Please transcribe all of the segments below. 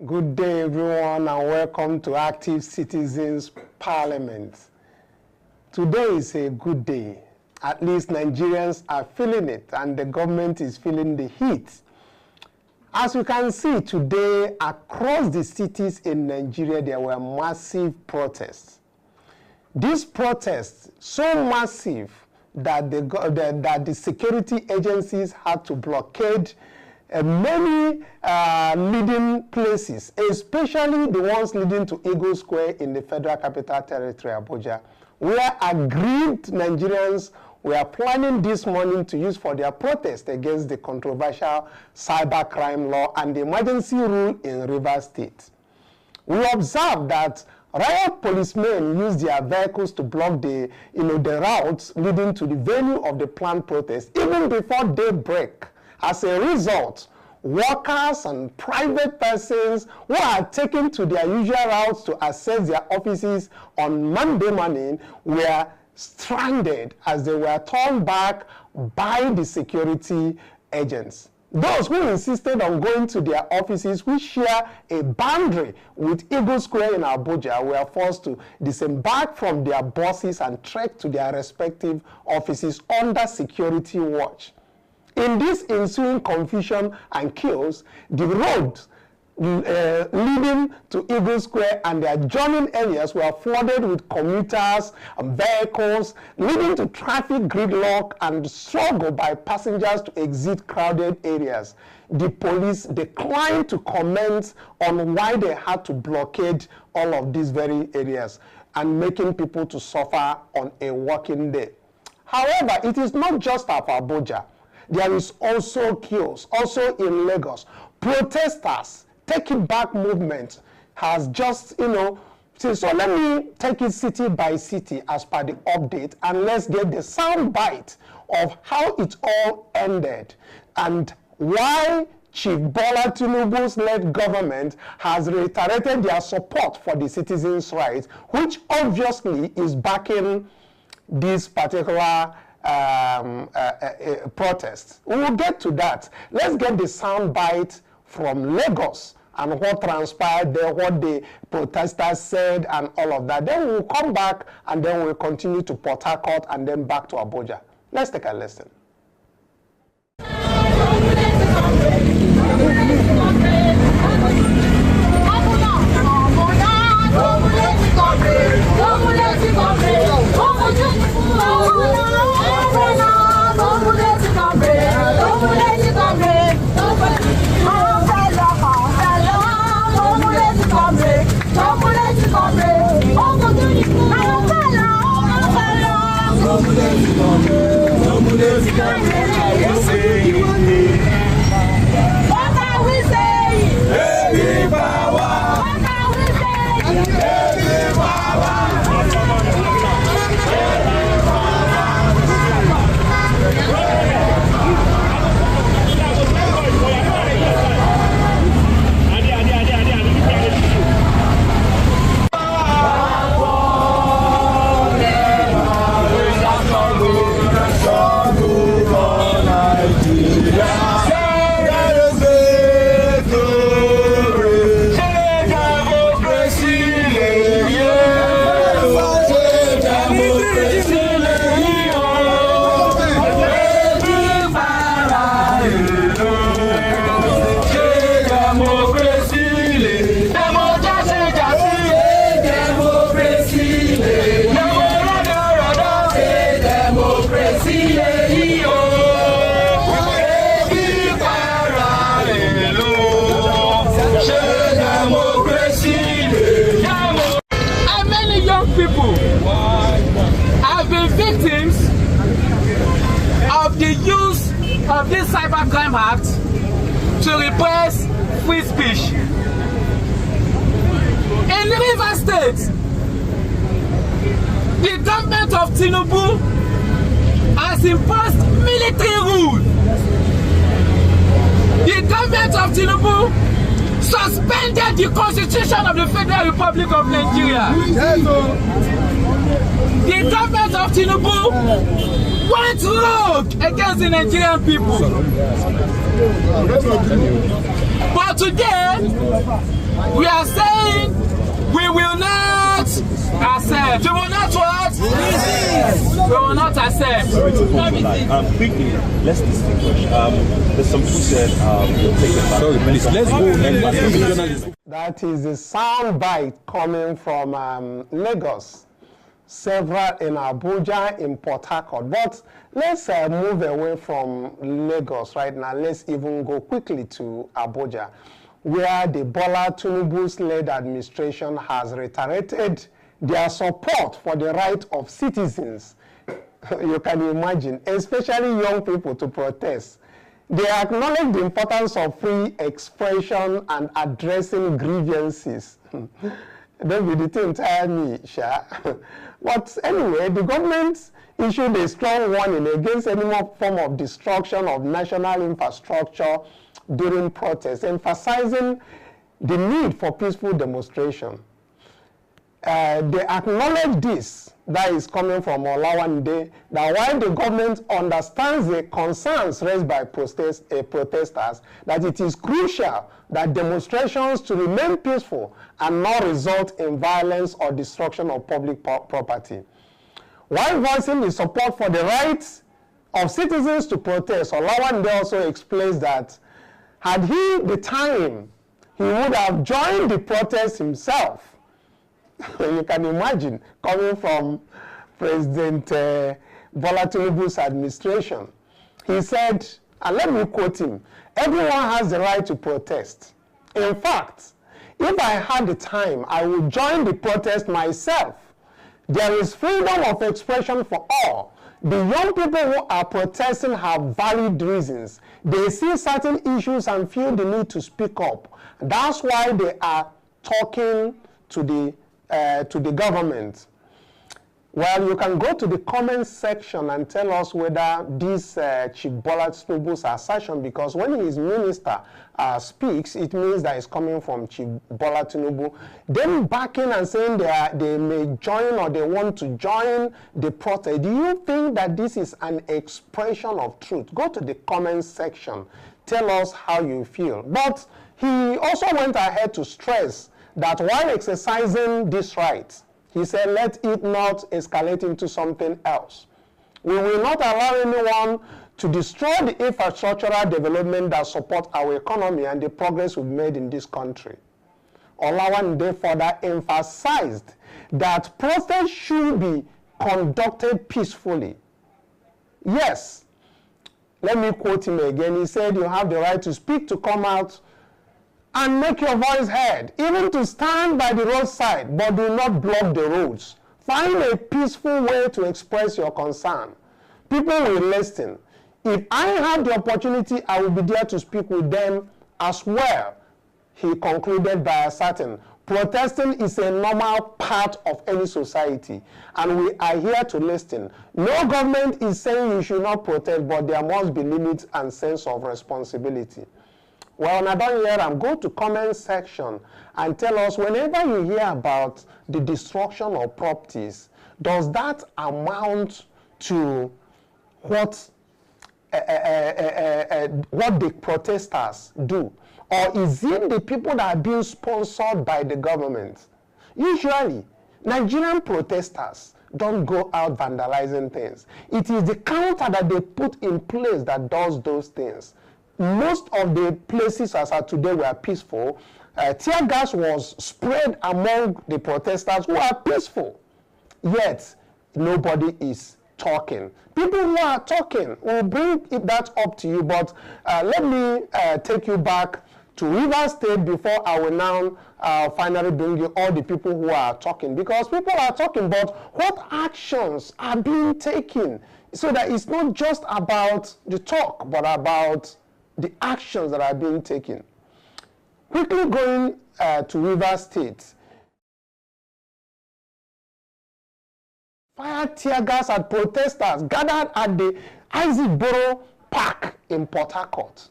Good day, everyone, and welcome to Active Citizens Parliament. Today is a good day. At least Nigerians are feeling it, and the government is feeling the heat. As you can see today, across the cities in Nigeria, there were massive protests. These protests, so massive that the security agencies had to blockade many leading places, especially the ones leading to Eagle Square in the Federal Capital Territory, Abuja, where aggrieved Nigerians were planning this morning to use for their protest against the controversial cybercrime law and the emergency rule in Rivers State. We observed that riot policemen used their vehicles to block the routes leading to the venue of the planned protest even before daybreak. As a result, workers and private persons who are taken to their usual routes to access their offices on Monday morning were stranded as they were turned back by the security agents. Those who insisted on going to their offices, which share a boundary with Eagle Square in Abuja, were forced to disembark from their buses and trek to their respective offices under security watch. In this ensuing confusion and chaos, the roads leading to Eagle Square and the adjoining areas were flooded with commuters and vehicles, leading to traffic gridlock and struggle by passengers to exit crowded areas. The police declined to comment on why they had to blockade all of these very areas and making people to suffer on a working day. However, it is not just of Abuja. There is also chaos, also in Lagos. Protesters, Take It Back movement has just, so let me take it city by city as per the update, and let's get the sound bite of how it all ended and why Chief Bola Tinubu's led government has reiterated their support for the citizens' rights, which obviously is backing this particular protests. We will get to that. Let's get the sound bite from Lagos and what transpired there, what the protesters said and all of that. Then we'll come back and then we'll continue to Port Harcourt and then back to Abuja. Let's take a listen. Of this cybercrime act to repress free speech. In Rivers State, the government of Tinubu has imposed military rule. The government of Tinubu suspended the Constitution of the Federal Republic of Nigeria. The government of Tinubu went rogue against the Nigerian people. But today, We are saying we will not accept. We will not what? We will not accept. Sorry to hold the line. Quickly, let's distinguish. There's some who said sorry, please, let's go. That is a sound bite coming from Lagos, several in Abuja, in Port Harcourt. But let's move away from Lagos right now. Let's even go quickly to Abuja, where the Bola Tinubu's-led administration has reiterated their support for the right of citizens, you can imagine, especially young people, to protest. They acknowledge the importance of free expression and addressing grievances. Don't be the thing tell me, Sha. But anyway, the government issued a strong warning against any more form of destruction of national infrastructure during protests, emphasizing the need for peaceful demonstration. They acknowledge this, that is coming from Olawande, that while the government understands the concerns raised by protesters, that it is crucial that demonstrations to remain peaceful and not result in violence or destruction of public property. While voicing his support for the rights of citizens to protest, Olawande also explains that had he the time, he would have joined the protest himself. You can imagine, coming from President Bola Tinubu's administration. He said, and let me quote him, "Everyone has the right to protest. In fact, if I had the time, I would join the protest myself. There is freedom of expression for all. The young people who are protesting have valid reasons. They see certain issues and feel the need to speak up. That's why they are talking to the government." Well, you can go to the comment section and tell us whether this Chief Bola Tinubu's assertion, because when his minister speaks, it means that it's coming from Chief Bola Tinubu. Them backing and saying they may join or they want to join the protest. Do you think that this is an expression of truth? Go to the comment section. Tell us how you feel. But he also went ahead to stress that while exercising this right, he said, let it not escalate into something else. We will not allow anyone to destroy the infrastructural development that supports our economy and the progress we've made in this country. Olawande further emphasized that protests should be conducted peacefully. Yes, let me quote him again. He said, you have the right to speak, to come out, and make your voice heard, even to stand by the roadside, but do not block the roads. Find a peaceful way to express your concern. People will listen. If I have the opportunity, I will be there to speak with them as well. He concluded by asserting, protesting is a normal part of any society, and we are here to listen. No government is saying you should not protest, but there must be limits and sense of responsibility. Well, now don't hear them. Go to comment section and tell us, whenever you hear about the destruction of properties, does that amount to what the protesters do? Or is it the people that are being sponsored by the government? Usually, Nigerian protesters don't go out vandalizing things. It is the counter that they put in place that does those things. Most of the places as of today were peaceful. Tear gas was spread among the protesters who are peaceful. Yet, nobody is talking. People who are talking will bring that up to you, but let me take you back to Rivers State before I will now finally bring you all the people who are talking. Because people are talking, but what actions are being taken so that it's not just about the talk, but about the actions that are being taken. Quickly going to Rivers State. Fire tear gas at protesters gathered at the Isaac Borough Park in Port Harcourt.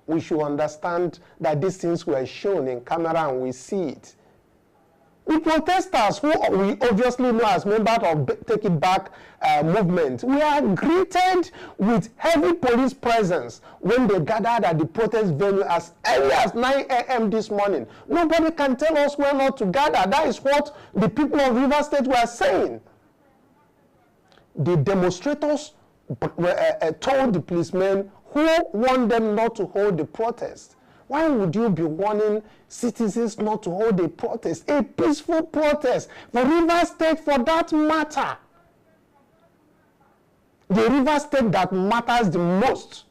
We should understand that these things were shown in camera and we see it. The protesters, who we obviously know as members of Take It Back movement, we are greeted with heavy police presence when they gathered at the protest venue as early as 9 a.m. this morning. Nobody can tell us where not to gather. That is what the people of Rivers State were saying. The demonstrators told the policemen who warned them not to hold the protest. Why would you be warning citizens not to hold a protest, a peaceful protest, for Rivers State for that matter? The Rivers State that matters the most.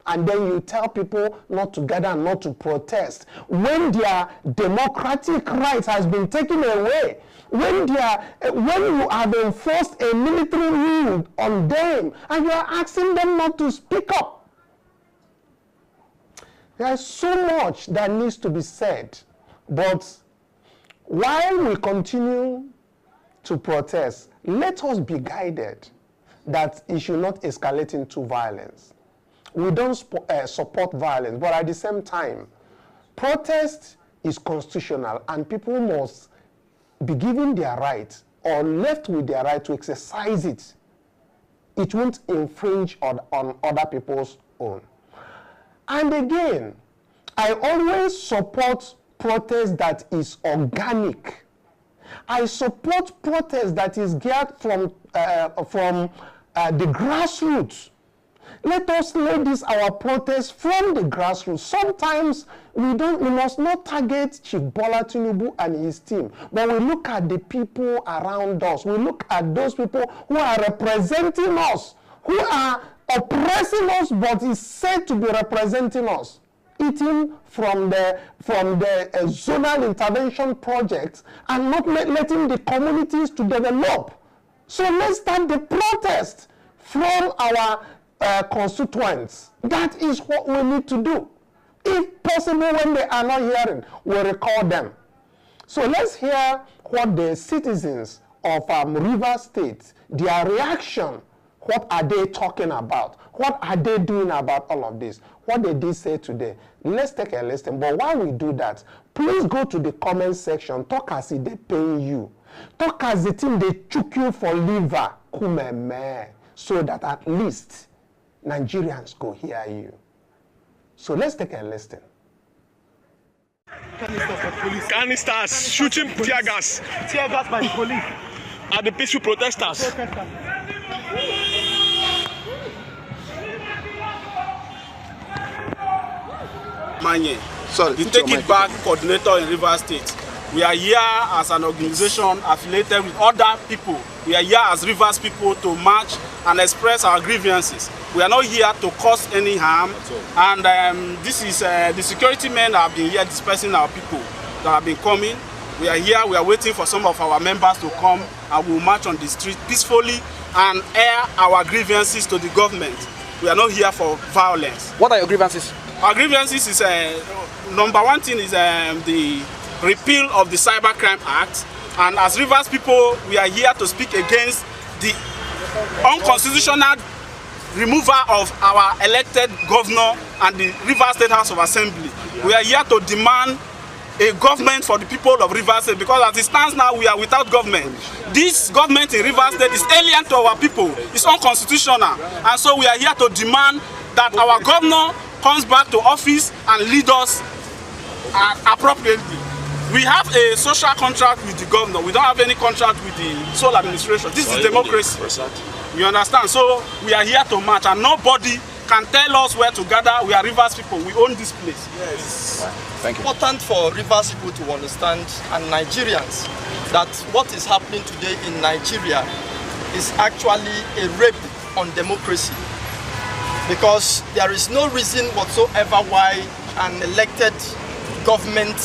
And then you tell people not to gather and not to protest when their democratic rights has been taken away, when you have enforced a military rule on them and you are asking them not to speak up. There is so much that needs to be said, but while we continue to protest, let us be guided that it should not escalate into violence. We don't support violence, but at the same time, protest is constitutional and people must be given their right or left with their right to exercise it. It won't infringe on other people's own. And again, I always support protest that is organic. I support protest that is geared from the grassroots. Let us lay this our protest from the grassroots. Sometimes we must not target Chief Bola Tinubu and his team, but we look at the people around us. We look at those people who are representing us, who are oppressing us, but is said to be representing us, eating from the zonal intervention projects and not letting the communities to develop. So let's start the protest from our constituents. That is what we need to do. If possible, when they are not hearing, we'll record them. So let's hear what the citizens of Rivers State, their reaction. What are they talking about? What are they doing about all of this? What they did say today. Let's take a listen. But while we do that, please go to the comment section. Talk as if they pay you. Talk as the thing they took you for liver. So that at least Nigerians go hear you. So let's take a listen. Canisters shooting tear gas. Tear gas by the police. At the peaceful protesters. Manye, sorry, the Take It Back coordinator in Rivers State. We are here as an organization affiliated with other people. We are here as Rivers people to march and express our grievances. We are not here to cause any harm. And this is the security men that have been here dispersing our people that have been coming. We are here, we are waiting for some of our members to come and we'll march on the street peacefully and air our grievances to the government. We are not here for violence. What are your grievances? Our grievances is, number one thing is the repeal of the Cybercrime Act. And as Rivers people, we are here to speak against the unconstitutional removal of our elected governor and the Rivers State House of Assembly. We are here to demand a government for the people of Rivers State, because as it stands now, we are without government. This government in Rivers State is alien to our people. It's unconstitutional. And so we are here to demand that our governor comes back to office and lead us appropriately. We have a social contract with the governor. We don't have any contract with the sole administration. This is democracy. You understand? So we are here to march and nobody can tell us where to gather. We are Rivers people. We own this place. Yes. Thank you. It's important for Rivers people to understand, and Nigerians, that what is happening today in Nigeria is actually a rape on democracy. Because there is no reason whatsoever why an elected government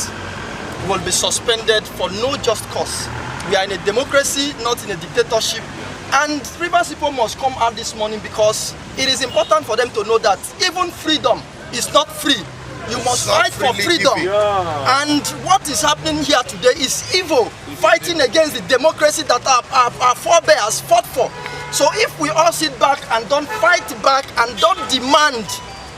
will be suspended for no just cause. We are in a democracy, not in a dictatorship. And Rivers people must come out this morning because it is important for them to know that even freedom is not free. You must fight for freedom. And what is happening here today is evil, fighting against the democracy that our forebears fought for. So if we all sit back and don't fight back and don't demand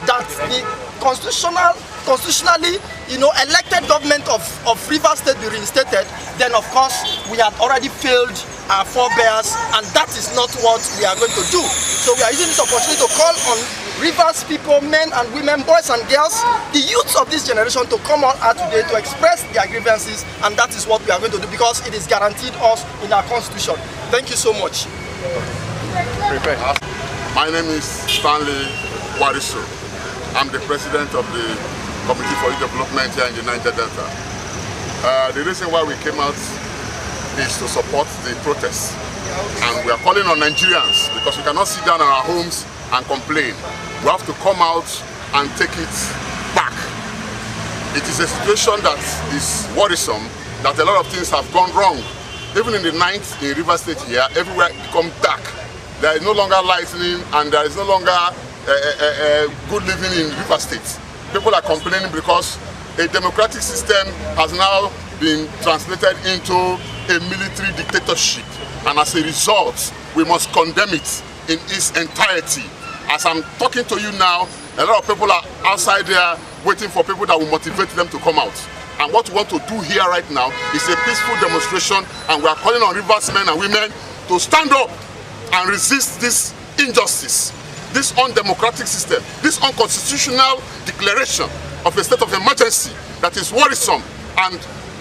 that the constitutional constitutionally, elected government of Rivers State be reinstated, then of course we had already failed our forebears, and that is not what we are going to do. So we are using this opportunity to call on Rivers people, men and women, boys and girls, the youths of this generation to come out today to express their grievances, and that is what we are going to do because it is guaranteed us in our constitution. Thank you so much. My name is Stanley Wariso. I'm the president of the Committee for Development here in the Niger Delta. The reason why we came out is to support the protests. And we are calling on Nigerians because we cannot sit down in our homes and complain. We have to come out and take it back. It is a situation that is worrisome, that a lot of things have gone wrong. Even in the night in River State here, everywhere it becomes dark. There is no longer lightning and there is no longer good living in River State. People are complaining because a democratic system has now been translated into a military dictatorship, and as a result we must condemn it in its entirety. As I'm talking to you now, a lot of people are outside there waiting for people that will motivate them to come out. And what we want to do here right now is a peaceful demonstration, and we are calling on Rivers men and women to stand up and resist this injustice, this undemocratic system, this unconstitutional declaration of a state of emergency that is worrisome. And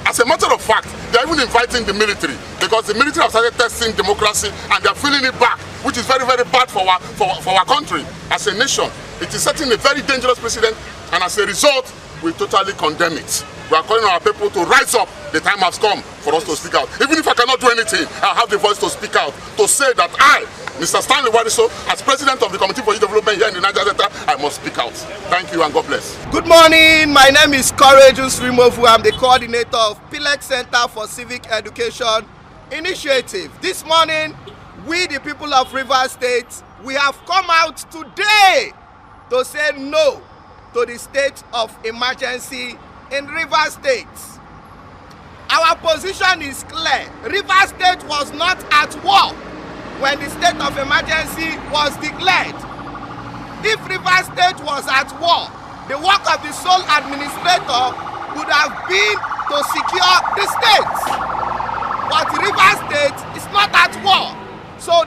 as a matter of fact, they are even inviting the military, because the military have started testing democracy and they are feeling it back, which is very, very bad for our country as a nation. It is setting a very dangerous precedent, and as a result, we totally condemn it. We are calling on our people to rise up. The time has come for us to speak out. Even if I cannot do anything, I have the voice to speak out, to say that I, Mr. Stanley Wariso, as president of the Committee for Development here in the Niger Delta, I must speak out. Thank you and God bless. Good morning. My name is Courageous Rimovu. I'm the coordinator of PILEC Center for Civic Education Initiative. This morning, we, the people of Rivers State, we have come out today to say no to the state of emergency in Rivers State. Our position is clear. Rivers State was not at war when the state of emergency was declared. If Rivers State was at war, the work of the sole administrator would have been to secure the state. But Rivers State is not at war. So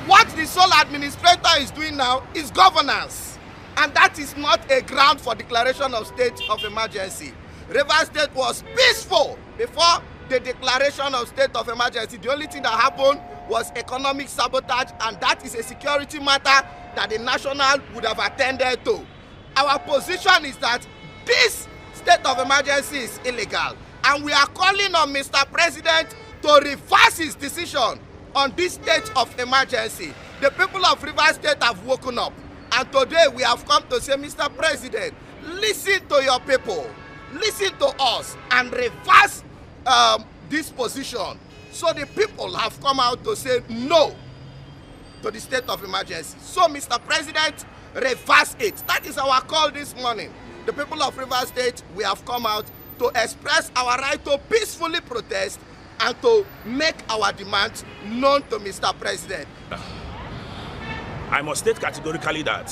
what the sole administrator is doing now is governance. And that is not a ground for declaration of state of emergency. Rivers State was peaceful before the declaration of state of emergency. The only thing that happened was economic sabotage, and that is a security matter that the national would have attended to. Our position is that this state of emergency is illegal, and we are calling on Mr. President to reverse his decision on this state of emergency. The people of Rivers State have woken up, and today we have come to say, Mr. President, listen to your people. Listen to us and reverse this position. So the people have come out to say no to the state of emergency. So Mr. President, reverse it. That is our call this morning. The people of Rivers State, we have come out to express our right to peacefully protest and to make our demands known to Mr. President. I must state categorically that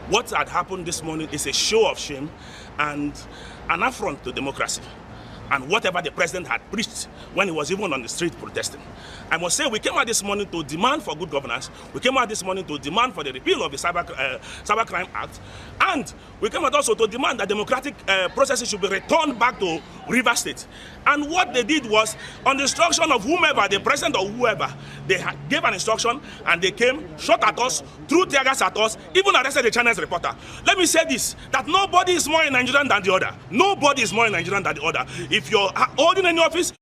what had happened this morning is a show of shame and an affront to democracy, and whatever the president had preached when he was even on the street protesting. I must say, we came out this morning to demand for good governance. We came out this morning to demand for the repeal of the Cybercrime Act, and we came out also to demand that democratic processes should be returned back to Rivers State. And what they did was, on the instruction of whomever, the president or whoever, they gave an instruction and they came, shot at us, threw tear gas at us, even arrested the Chinese reporter. Let me say this, that nobody is more Nigerian than the other. Nobody is more Nigerian than the other. If you're holding any office,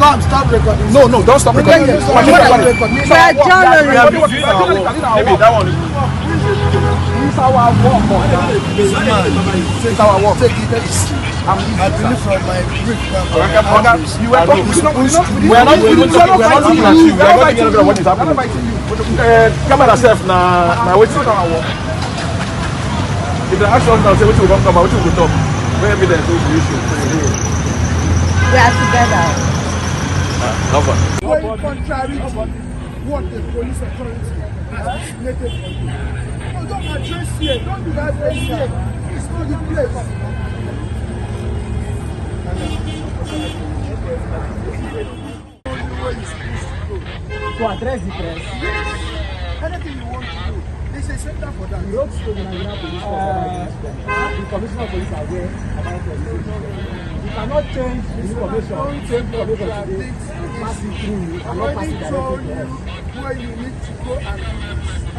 Stop recording. No, don't stop recording. We are journalists. Maybe that one. This is our work. This is our work. Take it easy. I believe from my brief. You were talking. We are not fighting you. We are not fighting you. What is happening? Camera self now. Wait till our work. If the action now say what you want to talk about, what you will talk. Where evidence is the issue. We are together. Going contrary to what the police authority has designated for you. here. Don't do that place here. It's not the place. To address the press? Yes. Anything you want to do. There's a center for that. You wrote to the Nigerian police the commissioner of police are aware about the you cannot change this information today and pass it through you and not pass it directly to us. Where you need to go and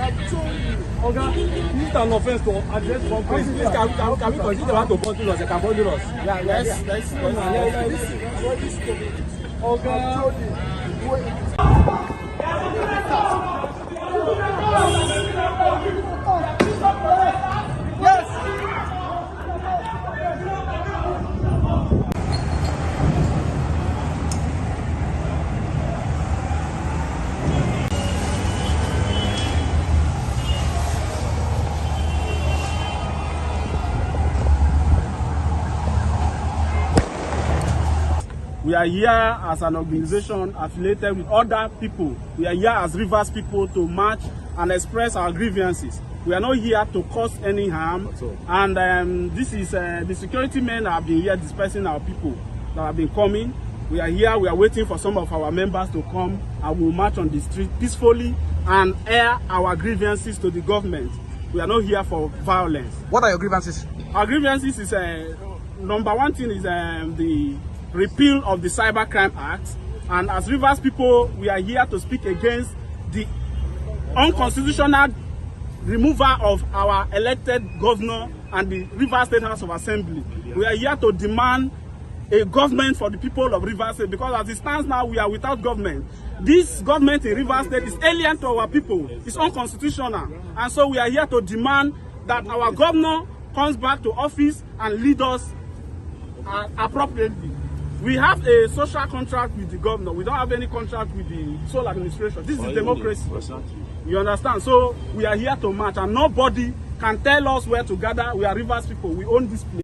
I've told you. Oga, this is an offense to address one person. Please, can we continue to have to bundle us? They can bundle us. Yes. Oga, I've told you. We are here as an organization affiliated with other people. We are here as Rivers people to march and express our grievances. We are not here to cause any harm. And this is the security men that have been here dispersing our people that have been coming. We are here, we are waiting for some of our members to come and we'll march on the street peacefully and air our grievances to the government. We are not here for violence. what are your grievances? Our grievances is, number one thing is the repeal of the Cybercrime Act, and as Rivers people we are here to speak against the unconstitutional removal of our elected governor and the Rivers State House of Assembly. We are here to demand a government for the people of Rivers State, because as it stands now we are without government. This government in Rivers State is alien to our people. It's unconstitutional, and so we are here to demand that our governor comes back to office and lead us appropriately. We have a social contract with the governor. We don't have any contract with the sole administration. This is democracy. You understand? So we are here to march, and nobody can tell us where to gather. We are Rivers people. We own this place.